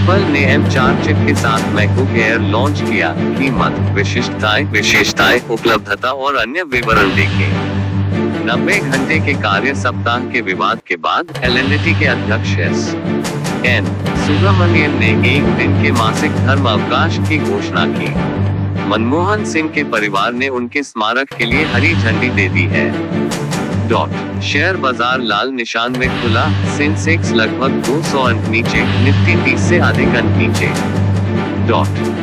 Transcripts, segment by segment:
Apple ने M4 chip के साथ मैकबुक एयर लॉन्च किया। कीमत, विशेषताएं, उपलब्धता और अन्य विवरण देखें। 90 घंटे के कार्य सप्ताह के विवाद के बाद एल&टी के अध्यक्ष एस.एन. सुब्रमण्यन ने एक दिन के मासिक धर्म अवकाश की घोषणा की। मनमोहन सिंह के परिवार ने उनके स्मारक के लिए हरी झंडी दे दी है। शेयर बाजार लाल निशान में खुला। सेंसेक्स लगभग 200 अंक नीचे, निफ्टी 30 से अधिक अंक नीचे।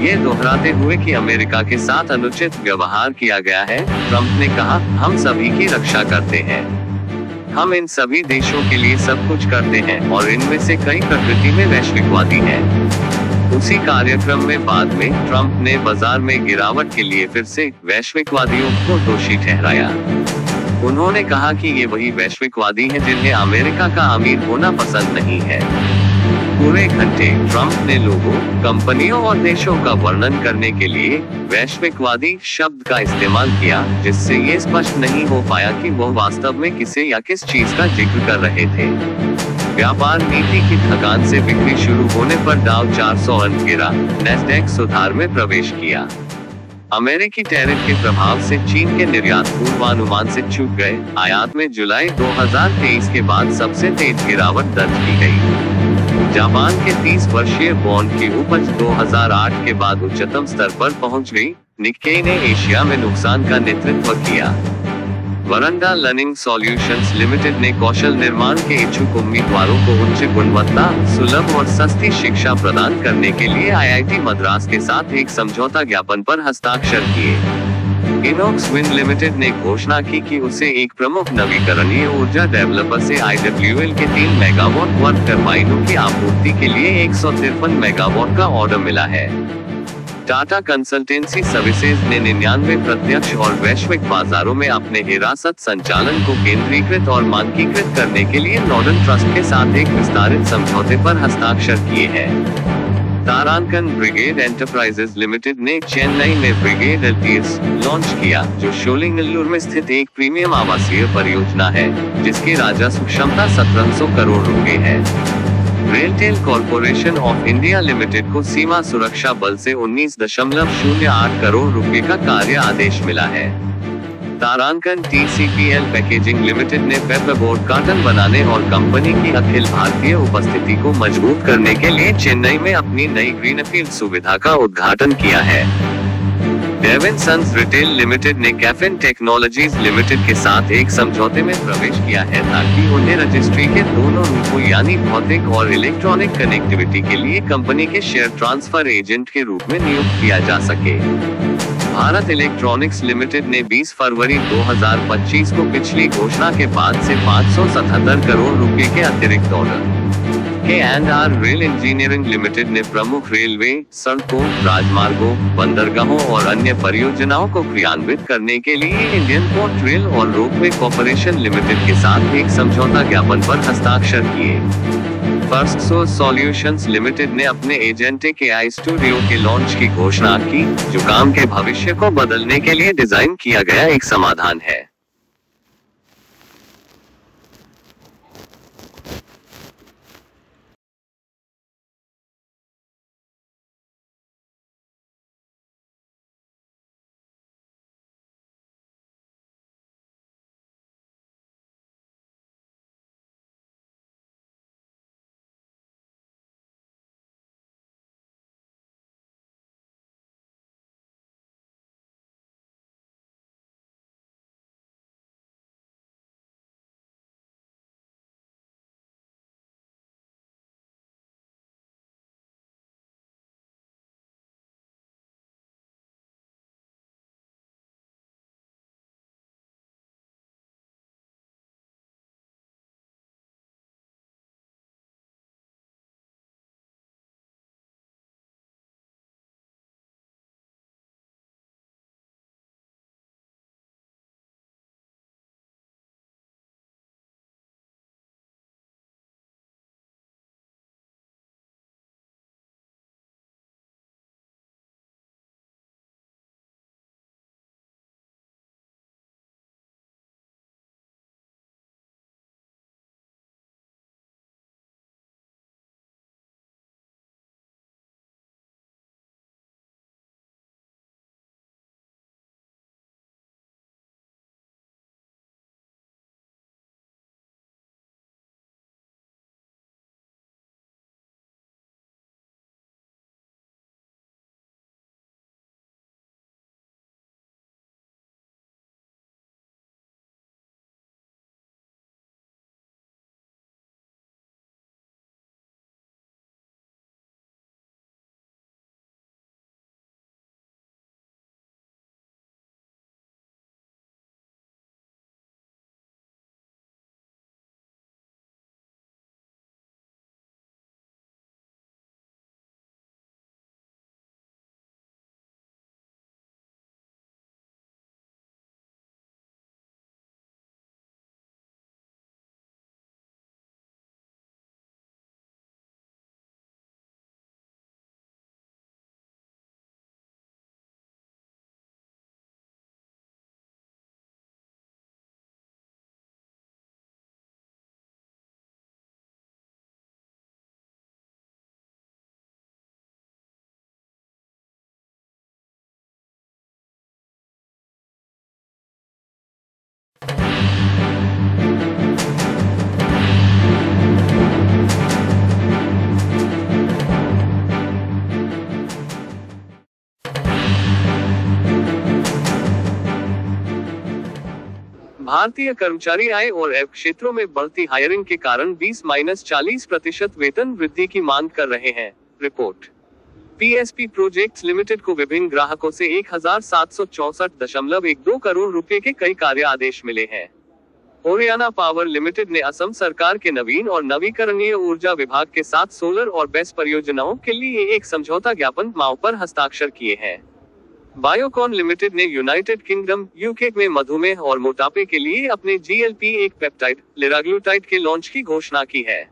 ये दोहराते हुए कि अमेरिका के साथ अनुचित व्यवहार किया गया है, ट्रंप ने कहा, हम सभी की रक्षा करते हैं। हम इन सभी देशों के लिए सब कुछ करते हैं और इनमें से कई प्रकृति में वैश्विकवादी हैं। उसी कार्यक्रम में बाद में ट्रंप ने बाजार में गिरावट के लिए फिर से वैश्विकवादियों को दोषी ठहराया। उन्होंने कहा कि ये वही वैश्विकवादी हैं जिन्हें अमेरिका का अमीर होना पसंद नहीं है। पूरे घंटे ट्रंप ने लोगों, कंपनियों और देशों का वर्णन करने के लिए वैश्विकवादी शब्द का इस्तेमाल किया, जिससे ये स्पष्ट नहीं हो पाया कि वो वास्तव में किसे या किस चीज का जिक्र कर रहे थे। व्यापार नीति की थकान से बिक्री शुरू होने पर डाउ 400 अंक गिरा, नैस्डैक सुधार में प्रवेश किया। अमेरिकी टैरिफ के प्रभाव से चीन के निर्यात पूर्वानुमान से चूक गए। आयात में जुलाई 2023 के बाद सबसे तेज गिरावट दर्ज की गई। जापान के 30 वर्षीय बॉन्ड की उपज 2008 के बाद उच्चतम स्तर पर पहुंच गई। निक्केई ने एशिया में नुकसान का नेतृत्व किया। वरंडा लर्निंग सॉल्यूशंस लिमिटेड ने कौशल निर्माण के इच्छुक उम्मीदवारों को उच्च गुणवत्ता, सुलभ और सस्ती शिक्षा प्रदान करने के लिए आईआईटी मद्रास के साथ एक समझौता ज्ञापन पर हस्ताक्षर किए। इनॉक्स विंड लिमिटेड ने घोषणा की कि उसे एक प्रमुख नवीकरणीय ऊर्जा डेवलपर से IWL के 3 मेगावाट वर्ग टरबाइनों की आपूर्ति के लिए 153 मेगावाट का ऑर्डर मिला है। टाटा कंसल्टेंसी सर्विसेज ने 99 प्रत्यक्ष और वैश्विक बाजारों में अपने हिरासत संचालन को केंद्रीकृत और मानकीकृत करने के लिए नॉर्डन ट्रस्ट के साथ एक विस्तारित समझौते पर हस्ताक्षर किए हैं। तारांकन ब्रिगेड एंटरप्राइजेज लिमिटेड ने चेन्नई में ब्रिगेड एलटीएस लॉन्च किया, जो शोलिंगल्लूर में स्थित एक प्रीमियम आवासीय परियोजना है, जिसकी राजस्व क्षमता 1700 करोड़ रुपए है। RailTel corporation of India limited को सीमा सुरक्षा बल से 19.08 करोड़ रुपए का कार्य आदेश मिला है। तारांकन TCPL पैकेजिंग लिमिटेड ने पेपरबोर्ड कार्टन बनाने और कंपनी की अखिल भारतीय उपस्थिति को मजबूत करने के लिए चेन्नई में अपनी नई ग्रीनफील्ड सुविधा का उद्घाटन किया है। डेविन सन्स रिटेल लिमिटेड ने कैफिन टेक्नोलॉजीज लिमिटेड के साथ एक समझौते में प्रवेश किया है, ताकि उन्हें रजिस्ट्री के दोनों रूपों यानी भौतिक और इलेक्ट्रॉनिक कनेक्टिविटी के लिए कंपनी के शेयर ट्रांसफर एजेंट के रूप में नियुक्त किया जा सके। भारत इलेक्ट्रॉनिक्स लिमिटेड ने 20 फरवरी 2025 को पिछली घोषणा के बाद से 577 करोड़ रुपए के अतिरिक्त order K&R rail engineering limited ने प्रमुख रेलवे, सड़कों, राजमार्गों, बंदरगाहों और अन्य परियोजनाओं को क्रियान्वित करने के लिए इंडियन पोर्ट रेल और रोपवे कॉर्पोरेशन लिमिटेड के साथ एक समझौता ज्ञापन पर हस्ताक्षर किए। फर्स्ट सोर्स सॉल्यूशंस लिमिटेड ने अपने एजेंटिक AI स्टूडियो के लॉन्च की घोषणा की, जो काम के भविष्य को बदलने के लिए डिजाइन किया गया एक समाधान है। भारतीय कर्मचारी आय और ऐप क्षेत्रों में बढ़ती हायरिंग के कारण 20-40% वेतन वृद्धि की मांग कर रहे हैं। रिपोर्ट। पीएसपी प्रोजेक्ट्स लिमिटेड को विभिन्न ग्राहकों से 1764.12 करोड़ रुपए के कई कार्य आदेश मिले हैं। ओरियाना पावर लिमिटेड ने असम सरकार के नवीन और नवीकरणीय ऊर्जा विभाग के साथ सोलर और बेस परियोजनाओं के लिए एक समझौता ज्ञापन माव पर हस्ताक्षर किए हैं। बायोकॉन लिमिटेड ने यूनाइटेड किंगडम यूके में मधुमेह और मोटापे के लिए अपने GLP-1 पेप्टाइड लिराग्लुटाइड के लॉन्च की घोषणा की है।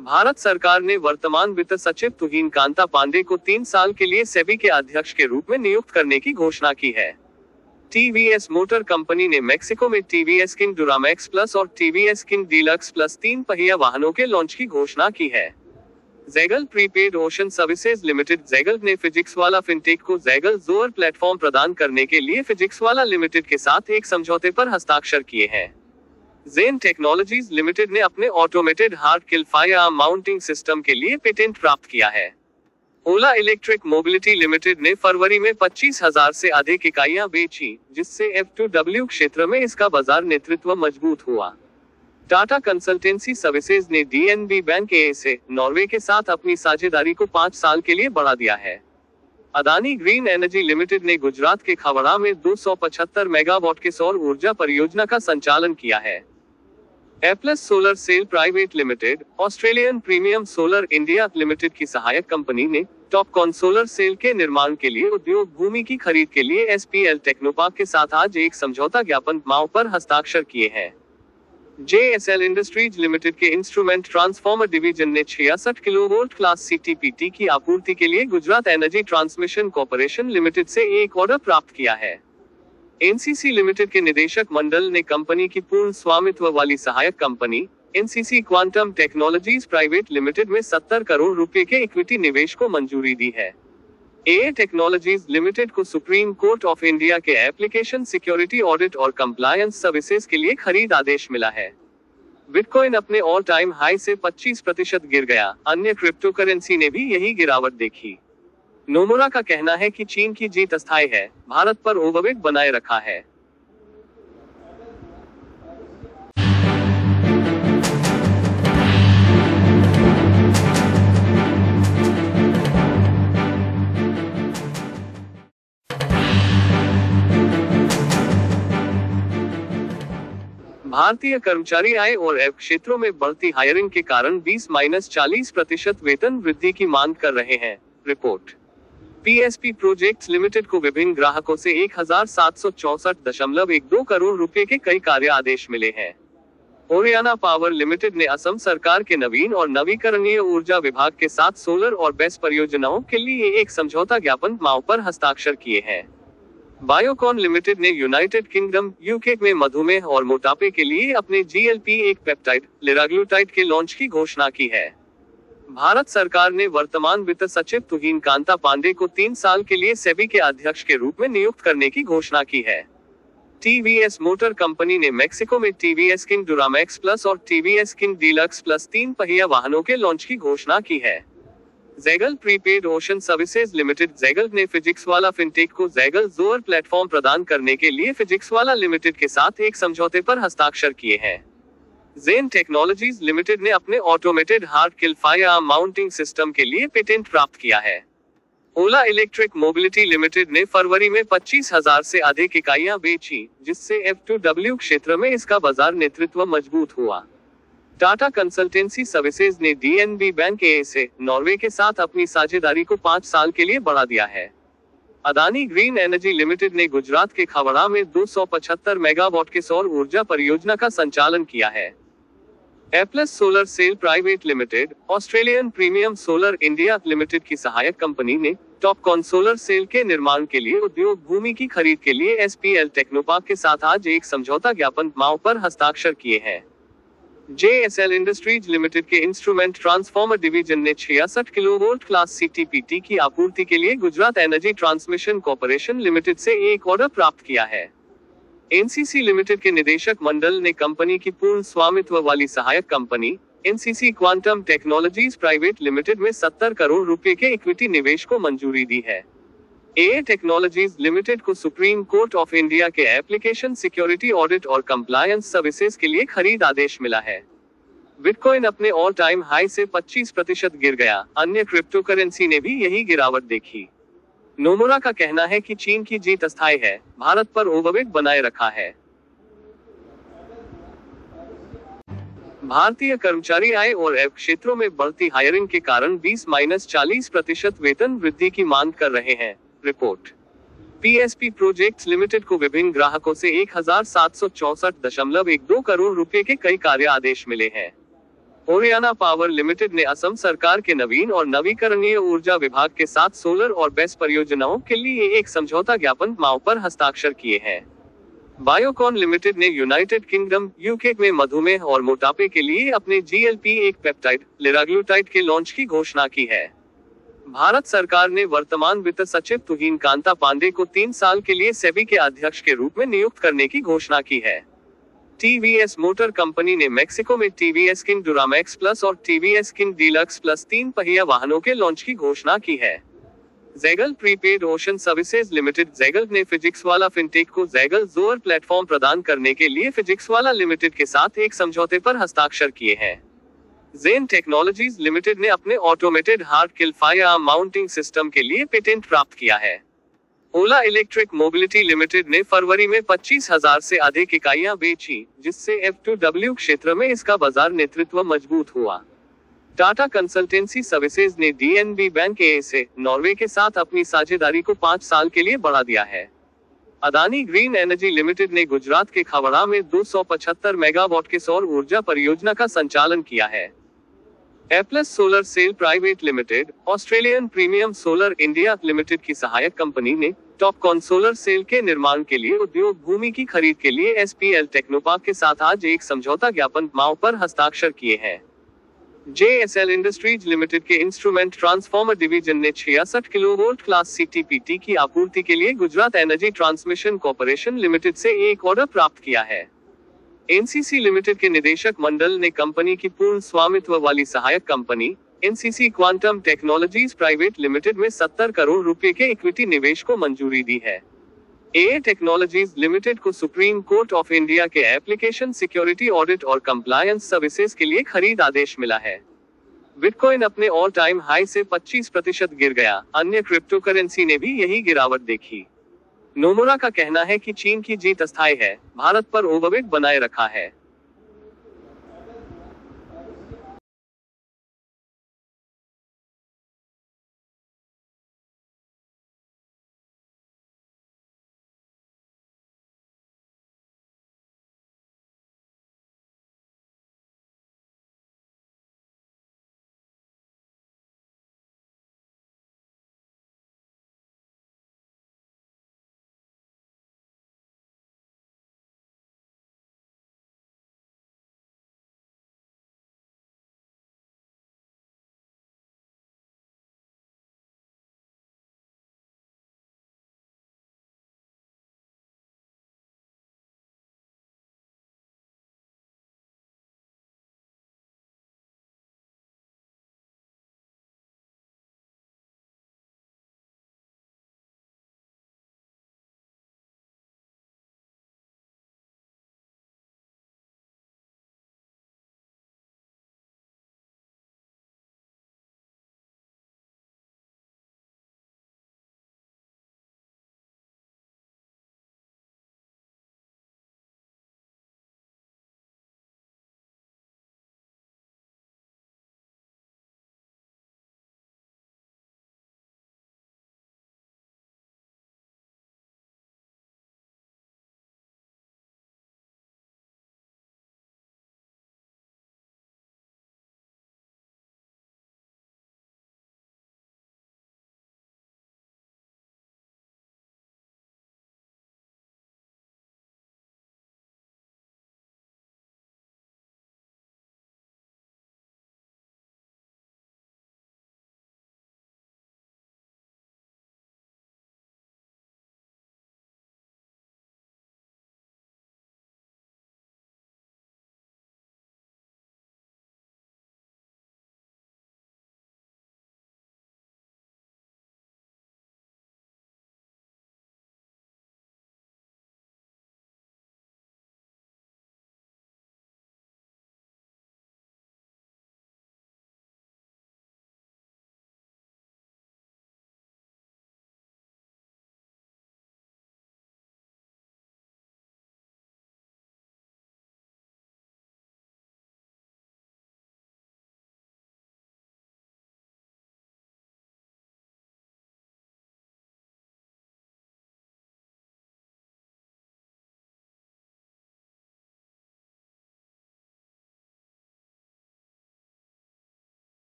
भारत सरकार ने वर्तमान वित्त सचिव तुहिन कांता पांडे को 3 साल के लिए सेबी के अध्यक्ष के रूप में नियुक्त करने की घोषणा की है। टीवीएस मोटर कंपनी ने मेक्सिको में टीवीएस किंग डुरामैक्स प्लस और टीवीएस किंग डीलक्स प्लस 3 पहिया वाहनों के लॉन्च की घोषणा की है। ज़ैगल प्रीपेड ओशन सर्विसेज लिमिटेड ज़ैगल ने फिजिक्सवाला फिनटेक को ज़ैगल जोअर प्लेटफॉर्म प्रदान करने के लिए फिजिक्सवाला लिमिटेड के साथ एक समझौते पर हस्ताक्षर किए हैं। ज़ेन टेक्नोलॉजीज लिमिटेड ने अपने ऑटोमेटेड हार्ड किल फायरआर्म माउंटिंग सिस्टम के लिए पेटेंट प्राप्त किया है। ओला इलेक्ट्रिक मोबिलिटी लिमिटेड ने फरवरी में 25,000 से अधिक इकाइयां बेची, जिससे F2W क्षेत्र में इसका बाजार नेतृत्व मजबूत हुआ। टाटा कंसल्टेंसी सर्विसेज ने DNB बैंक से नॉर्वे के साथ अपनी साझेदारी को 5 साल के लिए बढ़ा दिया है। अदानी ग्रीन एनर्जी लिमिटेड ने गुजरात के खवड़ा में 275 मेगावाट के सौर ऊर्जा परियोजना का संचालन किया है। A plus solar cell private limited, Australian premium solar India limited की सहायक कंपनी ने टॉपकॉन सोलर सेल के निर्माण के लिए उद्योग भूमि की खरीद के लिए SPL टेक्नोपार्क के साथ आज एक समझौता ज्ञापन माव पर हस्ताक्षर किए हैं। JSL इंडस्ट्रीज लिमिटेड के इंस्ट्रूमेंट ट्रांसफॉर्मर डिवीजन ने 66 किलोवोल्ट क्लास CTPT की आपूर्ति के लिए Gujarat energy transmission corporation limited से एक ऑर्डर प्राप्त किया है। NCC लिमिटेड के निदेशक मंडल ने कंपनी की पूर्ण स्वामित्व वाली सहायक company NCC quantum technologies private limited में 70 करोड़ रुपए के इक्विटी निवेश को मंजूरी दी है। AA टेक्नोलॉजीज लिमिटेड को सुप्रीम कोर्ट ऑफ इंडिया के एप्लीकेशन सिक्योरिटी ऑडिट और कंप्लायंस सर्विसेज के लिए खरीद आदेश मिला है। बिटकॉइन अपने ऑल टाइम हाई से 25% गिर गया, अन्य क्रिप्टो करेंसी ने भी यही गिरावट देखी। नोमुरा का कहना है कि चीन की जीत अस्थायी है, भारत पर ओवरवेट बनाए रखा है। भारतीय कर्मचारी आय और ऐप क्षेत्रों में बढ़ती हायरिंग के कारण 20-40% वेतन वृद्धि की मांग कर रहे हैं। रिपोर्ट। पीएसपी प्रोजेक्ट्स लिमिटेड को विभिन्न ग्राहकों से 1764.12 करोड़ रुपए के कई कार्य आदेश मिले हैं। ओरियाना पावर लिमिटेड ने असम सरकार के नवीन और नवीकरणीय ऊर्जा विभाग के साथ सोलर और बेस परियोजनाओं के लिए एक समझौता ज्ञापन माव पर हस्ताक्षर किए हैं। बायोकॉन लिमिटेड ने यूनाइटेड किंगडम यूके में मधुमेह और मोटापे के लिए अपने GLP-1 पेप्टाइड लिराग्लुटाइड के लॉन्च की घोषणा की है। भारत सरकार ने वर्तमान वित्त सचिव तुहिन कांता पांडे को 3 साल के लिए सेबी के अध्यक्ष के रूप में नियुक्त करने की घोषणा की है। टीवीएस मोटर कंपनी ने मेक्सिको में टीवीएस किंग डुरामैक्स प्लस और टीवीएस किंग डीलक्स प्लस 3 पहिया वाहनों के लॉन्च की घोषणा की है। ज़ैगल प्रीपेड ओशन सर्विसेज लिमिटेड ज़ैगल ने फिजिक्सवाला फिनटेक को ज़ैगल जोअर प्लेटफॉर्म प्रदान करने के लिए फिजिक्सवाला लिमिटेड के साथ एक समझौते पर हस्ताक्षर किए हैं। ज़ेन टेक्नोलॉजीज लिमिटेड ने अपने ऑटोमेटेड हार्ड किल फायरआर्म माउंटिंग सिस्टम के लिए पेटेंट प्राप्त किया है। ओला इलेक्ट्रिक मोबिलिटी लिमिटेड ने फरवरी में 25,000 से अधिक इकाइयां बेची, जिससे F2W क्षेत्र में इसका बाजार नेतृत्व मजबूत हुआ। टाटा कंसल्टेंसी सर्विसेज ने DNB बैंक से नॉर्वे के साथ अपनी साझेदारी को 5 साल के लिए बढ़ा दिया है। अदानी ग्रीन एनर्जी लिमिटेड ने गुजरात के खवड़ा में 275 मेगावाट के सौर ऊर्जा परियोजना का संचालन किया है। A plus solar cell private limited, Australian premium solar India limited की सहायक कंपनी ने टॉपकॉन सोलर सेल के निर्माण के लिए उद्योग भूमि की खरीद के लिए SPL टेक्नोपार्क के साथ आज एक समझौता ज्ञापन माव पर हस्ताक्षर किए हैं। JSL इंडस्ट्रीज लिमिटेड के इंस्ट्रूमेंट ट्रांसफॉर्मर डिवीजन ने 66 किलोवोल्ट क्लास CTPT की आपूर्ति के लिए Gujarat energy transmission corporation limited से एक ऑर्डर प्राप्त किया है। NCC लिमिटेड के निदेशक मंडल ने कंपनी की पूर्ण स्वामित्व वाली सहायक company NCC quantum technologies private limited में 70 करोड़ रुपए के इक्विटी निवेश को मंजूरी दी है। एए टेक्नोलॉजीज लिमिटेड को सुप्रीम कोर्ट ऑफ इंडिया के एप्लीकेशन सिक्योरिटी ऑडिट और कंप्लायंस सर्विसेज के लिए खरीद आदेश मिला है। बिटकॉइन अपने ऑल टाइम हाई से 25% गिर गया, अन्य क्रिप्टो करेंसी ने भी यही गिरावट देखी। नोमुरा का कहना है कि चीन की जीत अस्थायी है, भारत पर ओवरवेट बनाए रखा है। भारतीय कर्मचारी आय और ऐप क्षेत्रों में बढ़ती हायरिंग के कारण 20-40% वेतन वृद्धि की मांग कर रहे हैं। रिपोर्ट। पीएसपी प्रोजेक्ट्स लिमिटेड को विभिन्न ग्राहकों से 1764.12 करोड़ रुपए के कई कार्य आदेश मिले हैं। ओरियाना पावर लिमिटेड ने असम सरकार के नवीन और नवीकरणीय ऊर्जा विभाग के साथ सोलर और बेस परियोजनाओं के लिए एक समझौता ज्ञापन माव पर हस्ताक्षर किए हैं। बायोकॉन लिमिटेड ने यूनाइटेड किंगडम यूके में मधुमेह और मोटापे के लिए अपने GLP-1 पेप्टाइड लिराग्लुटाइड के लॉन्च की घोषणा की है। भारत सरकार ने वर्तमान वित्त सचिव तुहिन कांता पांडे को 3 साल के लिए सेबी के अध्यक्ष के रूप में नियुक्त करने की घोषणा की है। टीवीएस मोटर कंपनी ने मेक्सिको में टीवीएस किंग डुरामैक्स प्लस और टीवीएस किंग डीलक्स प्लस 3 पहिया वाहनों के लॉन्च की घोषणा की है। ज़ैगल प्रीपेड ओशन सर्विसेज लिमिटेड ज़ैगल ने फिजिक्सवाला फिनटेक को ज़ैगल जोअर प्लेटफॉर्म प्रदान करने के लिए फिजिक्सवाला लिमिटेड के साथ एक समझौते पर हस्ताक्षर किए हैं। ज़ेन टेक्नोलॉजीज लिमिटेड ने अपने ऑटोमेटेड हार्ड किल फायरआर्म माउंटिंग सिस्टम के लिए पेटेंट प्राप्त किया है। ओला इलेक्ट्रिक मोबिलिटी लिमिटेड ने फरवरी में 25,000 से अधिक इकाइयां बेची, जिससे F2W क्षेत्र में इसका बाजार नेतृत्व मजबूत हुआ। टाटा कंसल्टेंसी सर्विसेज ने DNB बैंक AA से नॉर्वे के साथ अपनी साझेदारी को 5 साल के लिए बढ़ा दिया है। अदानी ग्रीन एनर्जी लिमिटेड ने गुजरात के खवड़ा में 275 मेगावाट के सौर ऊर्जा परियोजना का संचालन किया है। A plus solar cell private limited, Australian premium solar India limited की सहायक कंपनी ने टॉपकॉन सोलर सेल के निर्माण के लिए उद्योग भूमि की खरीद के लिए SPL टेक्नोपार्क के साथ आज एक समझौता ज्ञापन माव पर हस्ताक्षर किए हैं। JSL इंडस्ट्रीज लिमिटेड के इंस्ट्रूमेंट ट्रांसफॉर्मर डिवीजन ने 66 किलोवोल्ट क्लास CTPT की आपूर्ति के लिए Gujarat energy transmission corporation limited से एक ऑर्डर प्राप्त किया है। NCC लिमिटेड के निदेशक मंडल ने कंपनी की पूर्ण स्वामित्व वाली सहायक company NCC quantum technologies private limited में 70 करोड़ रुपए के इक्विटी निवेश को मंजूरी दी है। एए टेक्नोलॉजीज लिमिटेड को सुप्रीम कोर्ट ऑफ इंडिया के एप्लीकेशन सिक्योरिटी ऑडिट और कंप्लायंस सर्विसेज के लिए खरीद आदेश मिला है। बिटकॉइन अपने ऑल टाइम हाई से 25% गिर गया, अन्य क्रिप्टो करेंसी ने भी यही गिरावट देखी। नोमुरा का कहना है कि चीन की जीत अस्थायी है, भारत पर ओवरवेट बनाए रखा है।